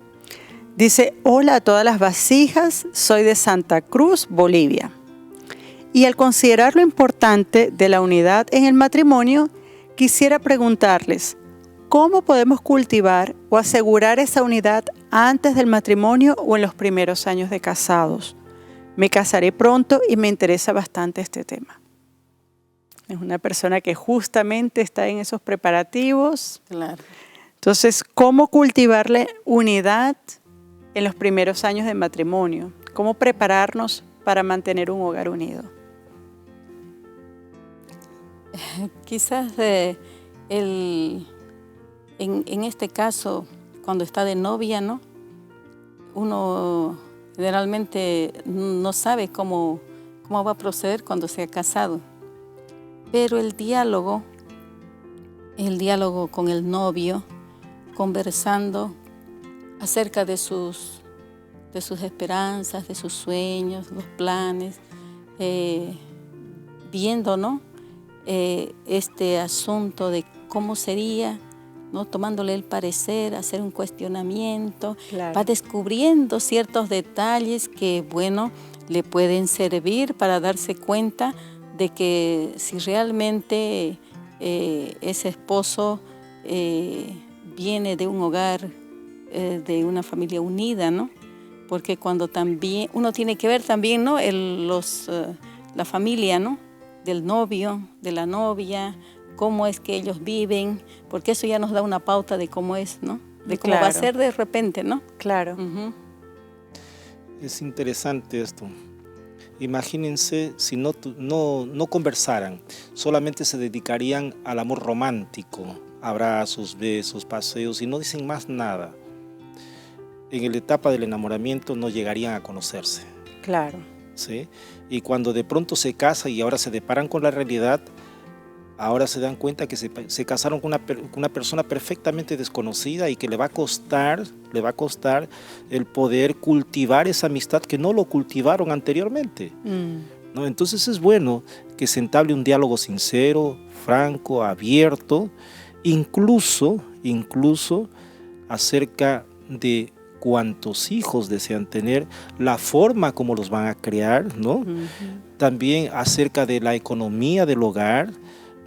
Dice, hola a todas las vasijas, soy de Santa Cruz, Bolivia. Y al considerar lo importante de la unidad en el matrimonio, quisiera preguntarles, ¿cómo podemos cultivar o asegurar esa unidad antes del matrimonio o en los primeros años de casados? Me casaré pronto y me interesa bastante este tema. Es una persona que justamente está en esos preparativos. Claro. Entonces, ¿cómo cultivarle unidad en los primeros años de matrimonio? ¿Cómo prepararnos para mantener un hogar unido? Quizás en este caso, cuando está de novia, ¿no? Uno generalmente no sabe cómo va a proceder cuando sea casado. Pero el diálogo con el novio, conversando acerca de sus esperanzas, de sus sueños, los planes, viendo, ¿no? Este asunto de cómo sería, ¿no? Tomándole el parecer, hacer un cuestionamiento, Claro. va descubriendo ciertos detalles que, bueno, le pueden servir para darse cuenta de que si realmente ese esposo viene de un hogar, de una familia unida, ¿no? Porque cuando también, uno tiene que ver también, ¿no? La familia, ¿no? Del novio, de la novia, cómo es que ellos viven, porque eso ya nos da una pauta de cómo es, ¿no? De cómo va a Claro. ser de repente, ¿no? Claro. Ujú. Es interesante esto. Imagínense si no conversaran, solamente se dedicarían al amor romántico, abrazos, besos, paseos y no dicen más nada. En la etapa del enamoramiento no llegarían a conocerse, Claro. ¿sí? Y cuando de pronto se casan y ahora se deparan con la realidad, ahora se dan cuenta que se casaron con una persona perfectamente desconocida y que le va a costar el poder cultivar esa amistad que no lo cultivaron anteriormente, ¿no? Entonces es bueno que se entable un diálogo sincero, franco, abierto, incluso acerca de cuántos hijos desean tener, la forma como los van a criar, ¿no? Ujú. También acerca de la economía del hogar,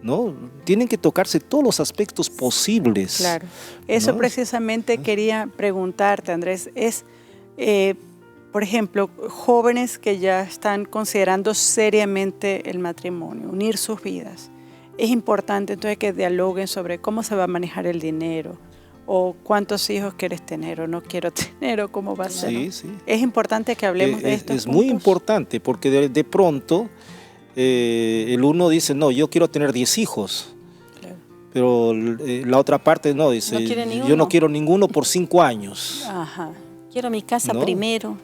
¿no? Tienen que tocarse todos los aspectos posibles. Claro. Eso ¿no? precisamente quería preguntarte, Andrés. Por ejemplo, jóvenes que ya están considerando seriamente el matrimonio, unir sus vidas. Es importante entonces que dialoguen sobre cómo se va a manejar el dinero, o cuántos hijos quieres tener, o no quiero tener, o cómo va a ser. Sí, sí. Es importante que hablemos de esto. Es muy importante, porque de pronto el uno dice, no, yo quiero tener 10 hijos. Claro. Pero la otra parte no, dice, No quiere ni yo uno. no quiero ninguno por 5 años. Ajá. Quiero mi casa ¿no? primero.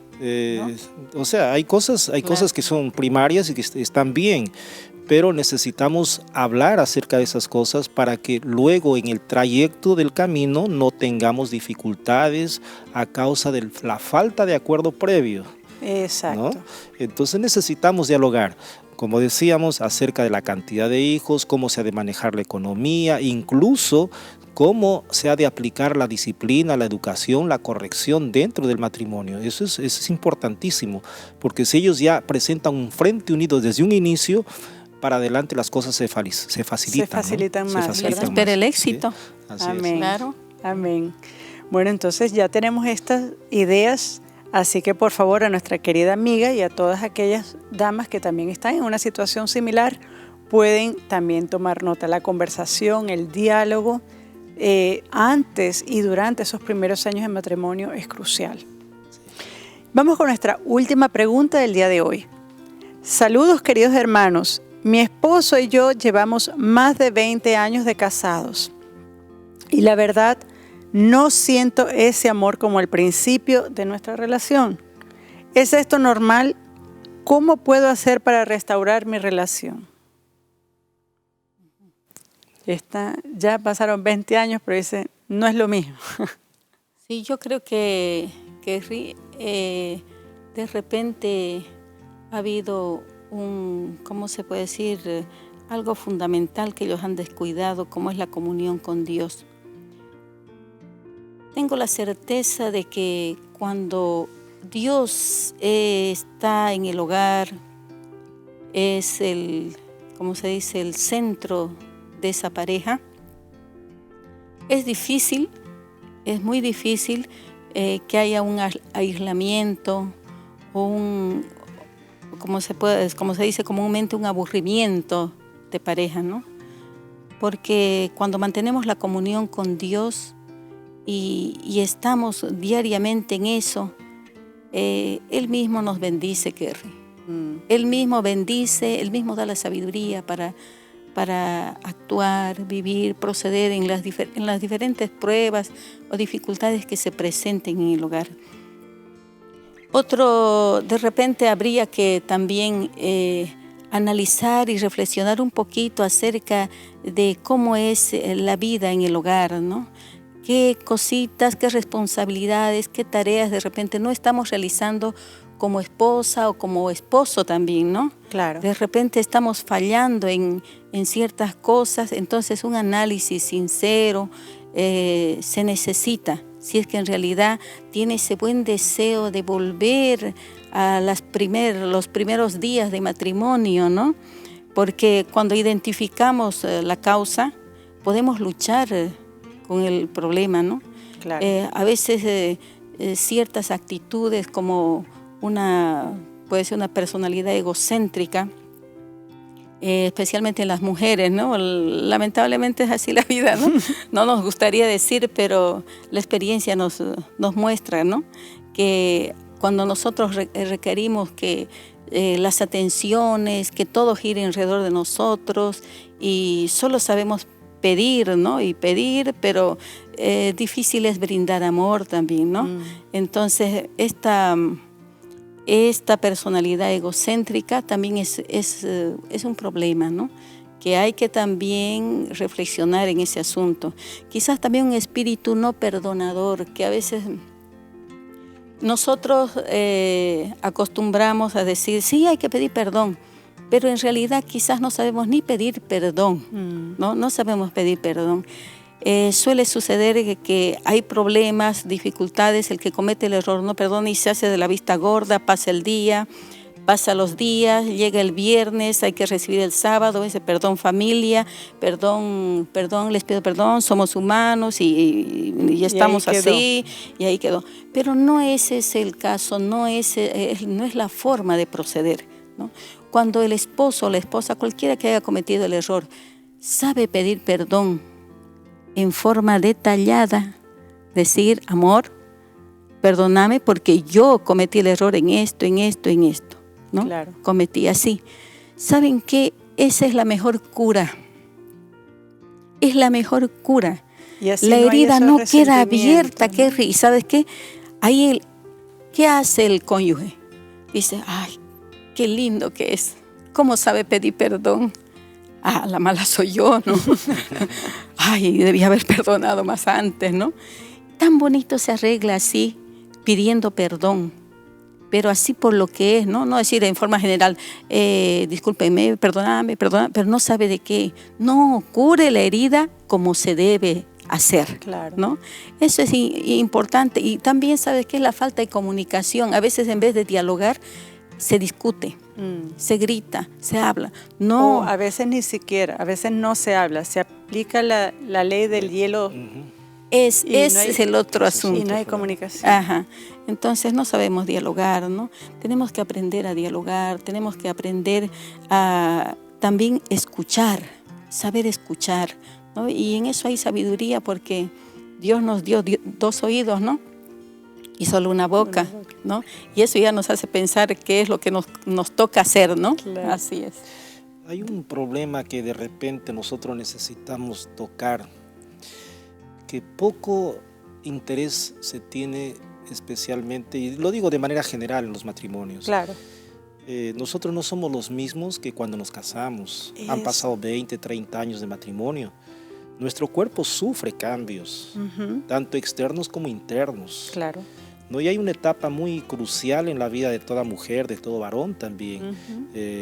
O sea, hay cosas que son primarias y que están bien, pero necesitamos hablar acerca de esas cosas para que luego en el trayecto del camino no tengamos dificultades a causa de la falta de acuerdo previo. Exacto. ¿No? Entonces necesitamos dialogar, como decíamos, acerca de la cantidad de hijos, cómo se ha de manejar la economía, incluso cómo se ha de aplicar la disciplina, la educación, la corrección dentro del matrimonio. Eso es importantísimo, porque si ellos ya presentan un frente unido desde un inicio, para adelante las cosas se facilitan. Se facilitan ¿no? más. Se facilitan Espera más. el éxito. ¿Sí? Así es. Amén. Claro. Amén. Bueno, entonces ya tenemos estas ideas, así que por favor a nuestra querida amiga y a todas aquellas damas que también están en una situación similar, pueden también tomar nota. La conversación, el diálogo, antes y durante esos primeros años de matrimonio es crucial. Vamos con nuestra última pregunta del día de hoy. Saludos, queridos hermanos. Mi esposo y yo llevamos más de 20 años de casados y la verdad no siento ese amor como el principio de nuestra relación. ¿Es esto normal? ¿Cómo puedo hacer para restaurar mi relación? Ya pasaron 20 años, pero dice, no es lo mismo. Sí, yo creo que de repente ha habido ¿cómo se puede decir? Algo fundamental que ellos han descuidado, como es la comunión con Dios. Tengo la certeza de que cuando Dios está en el hogar, es ¿cómo se dice?, el centro de esa pareja, es difícil, es muy difícil que haya un aislamiento o como se dice comúnmente, un aburrimiento de pareja, ¿no? Porque cuando mantenemos la comunión con Dios y estamos diariamente en eso, Él mismo nos bendice, Kerry. Él mismo bendice, Él mismo da la sabiduría para actuar, vivir, proceder en las diferentes pruebas o dificultades que se presenten en el hogar. De repente habría que también analizar y reflexionar un poquito acerca de cómo es la vida en el hogar, ¿no? Qué cositas, qué responsabilidades, qué tareas de repente no estamos realizando como esposa o como esposo también, ¿no? Claro. De repente estamos fallando en ciertas cosas, entonces un análisis sincero se necesita, si es que en realidad tiene ese buen deseo de volver a los primeros días de matrimonio, ¿no? Porque cuando identificamos la causa, podemos luchar con el problema, ¿no? Claro. A veces ciertas actitudes como puede ser una personalidad egocéntrica, especialmente en las mujeres, ¿no? Lamentablemente es así la vida, ¿no? No nos gustaría decir, pero la experiencia nos muestra, ¿no? Que cuando nosotros requerimos que las atenciones, que todo gire alrededor de nosotros y solo sabemos pedir, ¿no? Y pedir, pero difícil es brindar amor también, ¿no? Entonces, esta personalidad egocéntrica también es un problema, ¿no? Que hay que también reflexionar en ese asunto. Quizás también un espíritu no perdonador, que a veces nosotros acostumbramos a decir, sí, hay que pedir perdón, pero en realidad quizás no sabemos ni pedir perdón, ¿no? No sabemos pedir perdón. Suele suceder que hay problemas, dificultades, el que comete el error no perdona y se hace de la vista gorda, pasa el día, pasa los días, llega el viernes, hay que recibir el sábado, ese perdón familia, perdón, les pido perdón, somos humanos y estamos así, y ahí quedó. Pero no ese es el caso, no es la forma de proceder, ¿no? Cuando el esposo o la esposa, cualquiera que haya cometido el error, sabe pedir perdón en forma detallada, decir, amor, perdóname porque yo cometí el error en esto, ¿no? Claro. Cometí así. ¿Saben qué? Esa es la mejor cura. Es la mejor cura. Y así la herida no queda abierta. ¿No? ¿Y sabes qué? Ahí ¿qué hace el cónyuge? Dice, ay, qué lindo que es. ¿Cómo sabe pedir perdón? Ah, la mala soy yo, ¿no? Ay, debía haber perdonado más antes, ¿no? Tan bonito se arregla así, pidiendo perdón. Pero así por lo que es, ¿no? No decir en forma general, discúlpeme, perdóname, pero no sabe de qué. No, cure la herida como se debe hacer, claro, ¿no? Eso es importante. Y también, ¿sabes qué? Es la falta de comunicación. A veces en vez de dialogar, se discute, se grita, se habla. No. O a veces ni siquiera, a veces no se habla, se aplica la ley del hielo. Ese es el otro asunto. Y no hay comunicación. Ajá. Entonces no sabemos dialogar, ¿no? Tenemos que aprender a dialogar, tenemos que aprender a también escuchar, saber escuchar, ¿no? Y en eso hay sabiduría porque Dios nos dio 2 oídos, ¿no? Y solo una boca, ¿no? Y eso ya nos hace pensar qué es lo que nos toca hacer, ¿no? Claro. Así es. Hay un problema que de repente nosotros necesitamos tocar, que poco interés se tiene especialmente, y lo digo de manera general en los matrimonios. Claro. Nosotros no somos los mismos que cuando nos casamos. Han pasado 20, 30 años de matrimonio. Nuestro cuerpo sufre cambios, tanto externos como internos. Claro. ¿No? Y hay una etapa muy crucial en la vida de toda mujer, de todo varón también,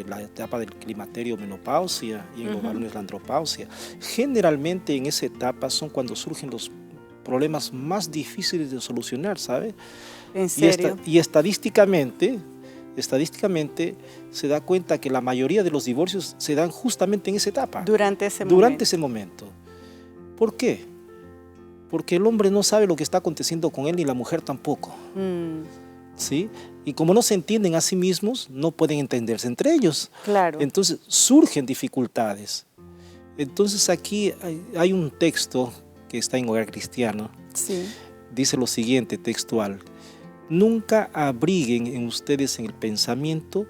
la etapa del climaterio, menopausia, y en los varones la andropausia. Generalmente en esa etapa son cuando surgen los problemas más difíciles de solucionar, ¿sabe? ¿En serio? Y estadísticamente se da cuenta que la mayoría de los divorcios se dan justamente en esa etapa. Durante ese momento. ¿Por qué? Porque el hombre no sabe lo que está aconteciendo con él, ni la mujer tampoco. ¿Sí? Y como no se entienden a sí mismos, no pueden entenderse entre ellos. Claro. Entonces surgen dificultades. Entonces aquí hay un texto que está en Hogar Cristiano. Sí. Dice lo siguiente, textual: nunca abriguen en ustedes en el pensamiento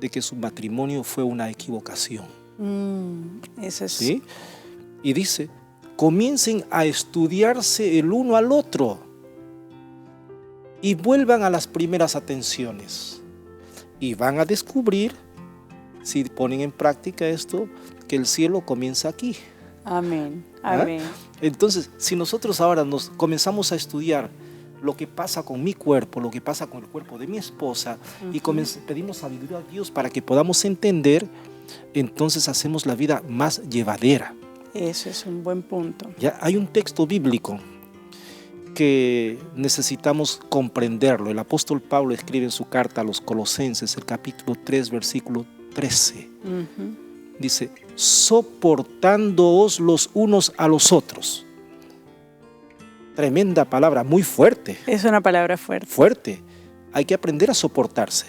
de que su matrimonio fue una equivocación. Eso es. ¿Sí? Y dice: comiencen a estudiarse el uno al otro y vuelvan a las primeras atenciones. Y van a descubrir, si ponen en práctica esto, que el cielo comienza aquí. Amén. ¿Ah? Amén. Entonces, si nosotros ahora nos comenzamos a estudiar lo que pasa con mi cuerpo, lo que pasa con el cuerpo de mi esposa, y pedimos sabiduría a Dios para que podamos entender, entonces hacemos la vida más llevadera. Eso es un buen punto. Ya hay un texto bíblico que necesitamos comprenderlo. El apóstol Pablo escribe en su carta a los Colosenses, el capítulo 3, versículo 13. Dice: soportándoos los unos a los otros. Tremenda palabra, muy fuerte. Es una palabra fuerte. Fuerte. Hay que aprender a soportarse,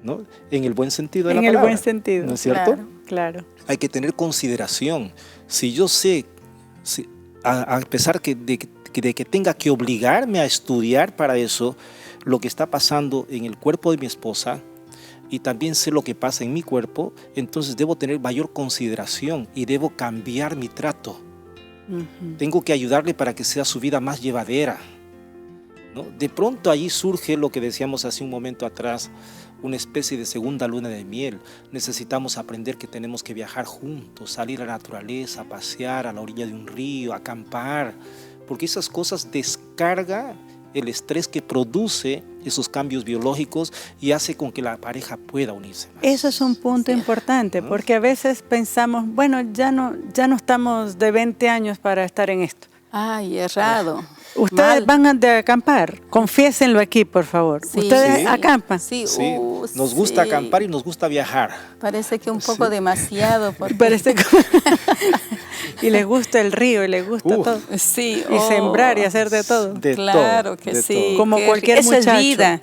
¿no? En el buen sentido de la palabra. En el buen sentido. ¿No es cierto? Claro. Hay que tener consideración. Si yo sé, a pesar de que tenga que obligarme a estudiar para eso, lo que está pasando en el cuerpo de mi esposa, y también sé lo que pasa en mi cuerpo, entonces debo tener mayor consideración y debo cambiar mi trato. Tengo que ayudarle para que sea su vida más llevadera, ¿no? De pronto allí surge lo que decíamos hace un momento atrás, una especie de segunda luna de miel. Necesitamos aprender que tenemos que viajar juntos, salir a la naturaleza, pasear a la orilla de un río, acampar, porque esas cosas descargan el estrés que produce esos cambios biológicos y hace con que la pareja pueda unirse más. Eso es un punto importante, porque a veces pensamos, bueno, ya no estamos de 20 años para estar en esto. Ay, errado. Ustedes Mal. van a acampar, confiésenlo aquí, por favor. Sí. Ustedes Sí. acampan. Sí, Sí, nos gusta sí. acampar y nos gusta viajar. Parece que un poco demasiado. Porque... Parece que- y les gusta el río, y les gusta Uf. todo. Sí, Y sembrar y hacer de todo. De claro todo, que de sí. todo. Como qué cualquier Eso muchacho. es vida.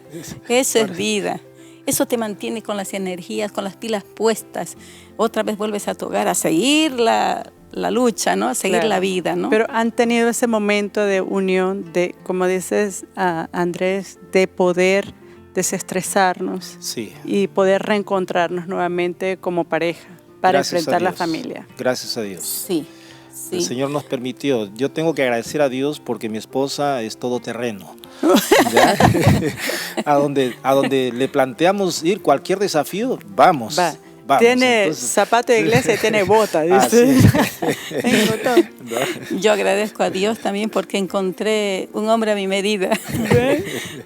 Eso es vida. Eso te mantiene con las energías, con las pilas puestas. Otra vez vuelves a tu hogar a seguir la lucha, ¿no? A seguir Claro. la vida, ¿no? Pero han tenido ese momento de unión, de, como dices, Andrés, de poder desestresarnos Sí. y poder reencontrarnos nuevamente como pareja para Gracias a enfrentar la Dios. familia. Gracias a Dios. Sí, El sí. Señor nos permitió. Yo tengo que agradecer a Dios porque mi esposa es todoterreno. ¿Ya? a donde le planteamos ir cualquier desafío, vamos. Va. Vamos. Tiene Entonces, zapato de iglesia y tiene bota, así dice. es. Tengo todo. ¿No? Yo agradezco a Dios también porque encontré un hombre a mi medida.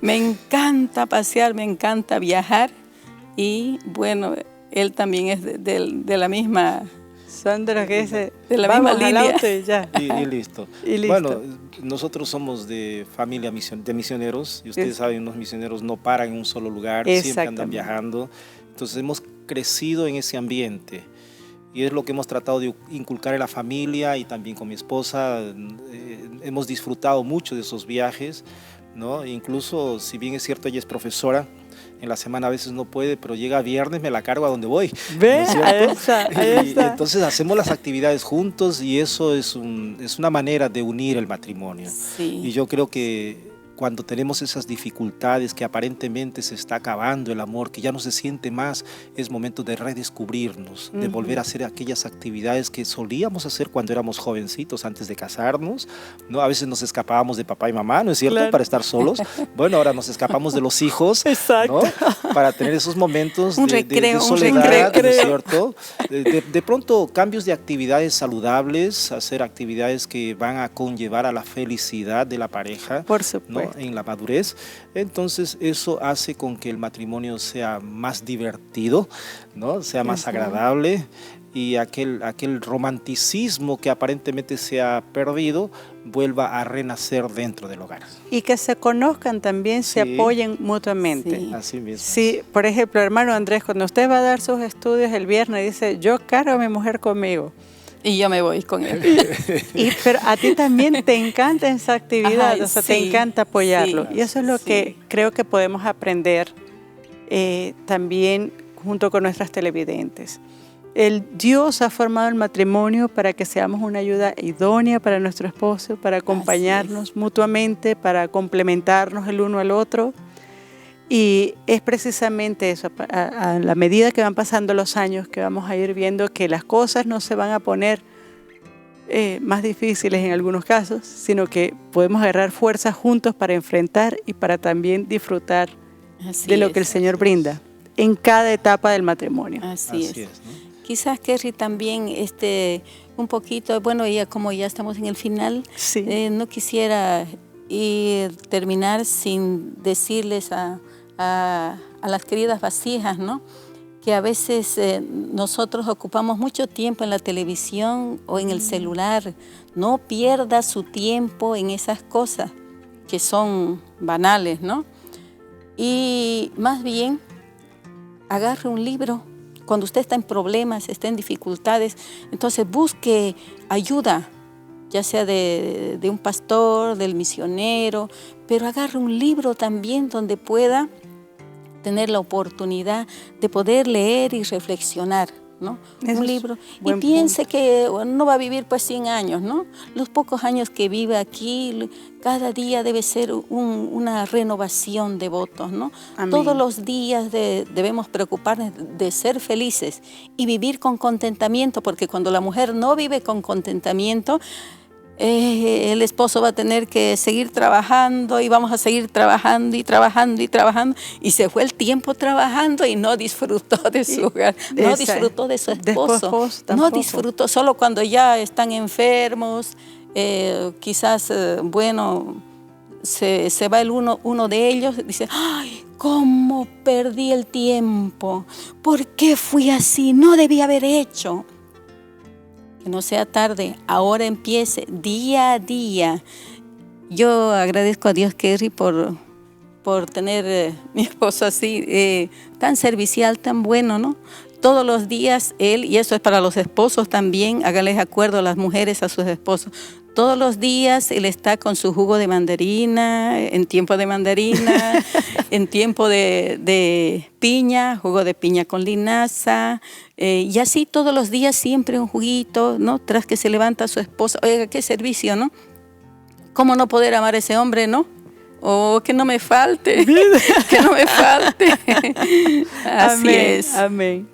Me encanta pasear, me encanta viajar y bueno, él también es de la misma... Son de los que dice, De la vamos misma al línea. auto y ya. Y listo. Y listo. Bueno, nosotros somos de familia de misioneros y ustedes saben, los misioneros no paran en un solo lugar, siempre andan Exactamente. viajando. Entonces hemos crecido en ese ambiente y es lo que hemos tratado de inculcar en la familia y también con mi esposa. Hemos disfrutado mucho de esos viajes, ¿no? Incluso, si bien es cierto, ella es profesora, en la semana a veces no puede, pero llega viernes, me la cargo a donde voy. ¿Ve? ¿No es Ahí cierto? está, ahí Y está. entonces hacemos las actividades juntos y eso es una manera de unir el matrimonio. Sí. Y yo creo que cuando tenemos esas dificultades, que aparentemente se está acabando el amor, que ya no se siente más, es momento de redescubrirnos, de volver a hacer aquellas actividades que solíamos hacer cuando éramos jovencitos antes de casarnos, ¿no? A veces nos escapábamos de papá y mamá, ¿no es cierto? Claro. Para estar solos. Bueno, ahora nos escapamos de los hijos, Exacto. ¿no? Para tener esos momentos Un de recreo, un soledad, ¿no es recreo. cierto? De pronto cambios de actividades saludables, hacer actividades que van a conllevar a la felicidad de la pareja, Por ¿no? supuesto. En la madurez. Entonces eso hace con que el matrimonio sea más divertido, ¿no? Sea más agradable y aquel romanticismo que aparentemente se ha perdido vuelva a renacer dentro del hogar. Y que se conozcan también, se Sí. apoyen mutuamente. Sí. Así mismo. Sí, por ejemplo, hermano Andrés, cuando usted va a dar sus estudios el viernes, dice, yo cargo a mi mujer conmigo. Y yo me voy con él. Pero a ti también te encanta esa actividad, Ay, o sea, te sí, encanta apoyarlo. sí, Y eso es lo sí. que creo que podemos aprender también junto con nuestras televidentes. Dios ha formado el matrimonio para que seamos una ayuda idónea para nuestro esposo, para acompañarnos mutuamente, para complementarnos el uno al otro. Y es precisamente eso, a la medida que van pasando los años, que vamos a ir viendo que las cosas no se van a poner más difíciles en algunos casos, sino que podemos agarrar fuerzas juntos para enfrentar y para también disfrutar Así de lo es, que el Señor brinda en cada etapa del matrimonio. Así es. ¿no? Quizás, Kerry, también un poquito, bueno, ya como ya estamos en el final, Sí. no quisiera terminar sin decirles a las queridas vasijas, ¿no? Que a veces nosotros ocupamos mucho tiempo en la televisión o en el celular. No pierda su tiempo en esas cosas que son banales, ¿no? Y más bien, agarre un libro. Cuando usted está en problemas, está en dificultades, entonces busque ayuda, ya sea de un pastor, del misionero, pero agarre un libro también donde pueda tener la oportunidad de poder leer y reflexionar, ¿no? Eso Un es libro. Y buen piense que no va a vivir pues 100 años, ¿no? Los pocos años que vive aquí, cada día debe ser una renovación de votos, ¿no? Amén. Todos los días debemos preocuparnos de ser felices y vivir con contentamiento, porque cuando la mujer no vive con contentamiento, el esposo va a tener que seguir trabajando y vamos a seguir trabajando y trabajando y trabajando, y se fue el tiempo trabajando y no disfrutó de su hogar, no disfrutó de su esposo, no disfrutó, solo cuando ya están enfermos, quizás, bueno, se va uno de ellos, dice, ¡ay, cómo perdí el tiempo! ¿Por qué fui así? No debía haber hecho. que no sea tarde, ahora empiece día a día. Yo agradezco a Dios, Kerry, por tener mi esposo así, tan servicial, tan bueno, ¿no? Todos los días él, y eso es para los esposos también, háganles acuerdo a las mujeres, a sus esposos. Todos los días él está con su jugo de mandarina, en tiempo de mandarina, en tiempo de piña, jugo de piña con linaza, y así todos los días siempre un juguito, ¿no? Tras que se levanta su esposa, oiga, qué servicio, ¿no? ¿Cómo no poder amar a ese hombre, no? Oh, que no me falte, que no me falte. Así Amén, es. amén.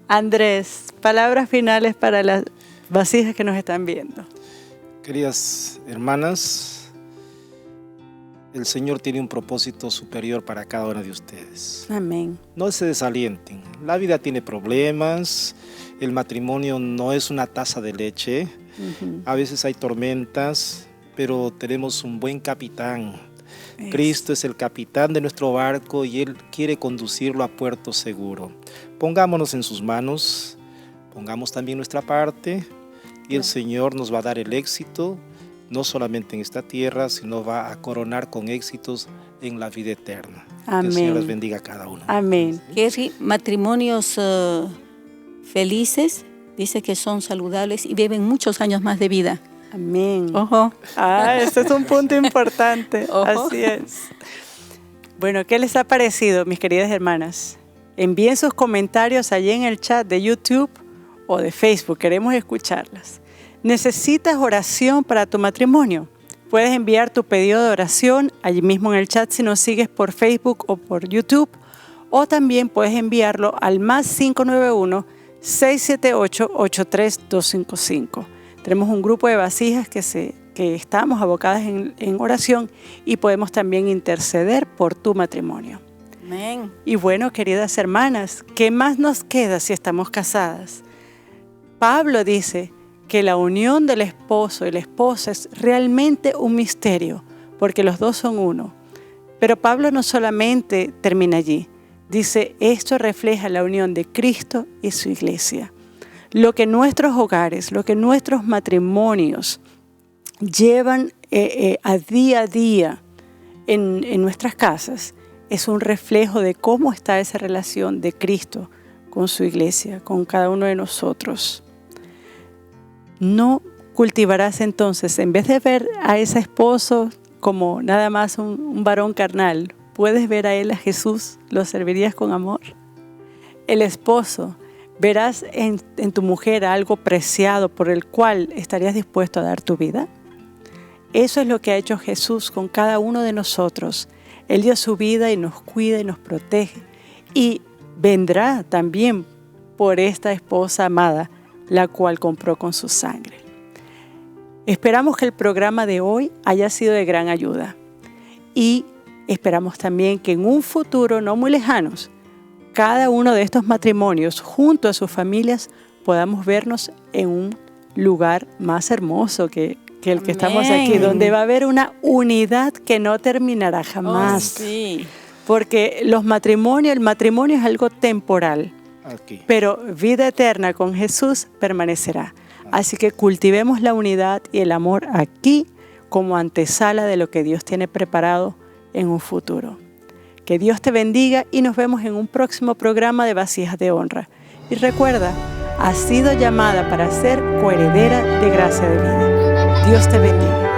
Andrés, palabras finales para las vasijas que nos están viendo. Queridas hermanas, el Señor tiene un propósito superior para cada una de ustedes. Amén. No se desalienten. La vida tiene problemas. El matrimonio no es una taza de leche. A veces hay tormentas, pero tenemos un buen capitán. Cristo es el capitán de nuestro barco y Él quiere conducirlo a puerto seguro. Pongámonos en sus manos, pongamos también nuestra parte y el Señor nos va a dar el éxito, no solamente en esta tierra, sino va a coronar con éxitos en la vida eterna. Amén. Que el Señor les bendiga a cada uno. Amén. Kerry, matrimonios felices, dice que son saludables y viven muchos años más de vida. Amén. Ojo. Ese es un punto importante. Ojo. Así es. Bueno, ¿qué les ha parecido, mis queridas hermanas? Envíen sus comentarios allí en el chat de YouTube o de Facebook. Queremos escucharlas. ¿Necesitas oración para tu matrimonio? Puedes enviar tu pedido de oración allí mismo en el chat si nos sigues por Facebook o por YouTube. O también puedes enviarlo al +591 678 83255. Tenemos un grupo de vasijas que estamos abocadas en oración y podemos también interceder por tu matrimonio. Amén. Y bueno, queridas hermanas, ¿qué más nos queda si estamos casadas? Pablo dice que la unión del esposo y la esposa es realmente un misterio, porque los dos son uno. Pero Pablo no solamente termina allí. Dice, esto refleja la unión de Cristo y su iglesia. Lo que nuestros hogares, lo que nuestros matrimonios llevan a día en nuestras casas es un reflejo de cómo está esa relación de Cristo con su iglesia, con cada uno de nosotros. No cultivarás entonces, en vez de ver a ese esposo como nada más un varón carnal, puedes ver a él, a Jesús, lo servirías con amor. El esposo, ¿verás en tu mujer algo preciado por el cual estarías dispuesto a dar tu vida? Eso es lo que ha hecho Jesús con cada uno de nosotros. Él dio su vida y nos cuida y nos protege. Y vendrá también por esta esposa amada, la cual compró con su sangre. Esperamos que el programa de hoy haya sido de gran ayuda. Y esperamos también que en un futuro no muy lejano, cada uno de estos matrimonios, junto a sus familias, podamos vernos en un lugar más hermoso que el que estamos aquí, donde va a haber una unidad que no terminará jamás. Oh, sí. Porque el matrimonio es algo temporal, Aquí. pero vida eterna con Jesús permanecerá. Así que cultivemos la unidad y el amor aquí como antesala de lo que Dios tiene preparado en un futuro. Que Dios te bendiga y nos vemos en un próximo programa de Vasijas de Honra. Y recuerda, has sido llamada para ser coheredera de gracia de vida. Dios te bendiga.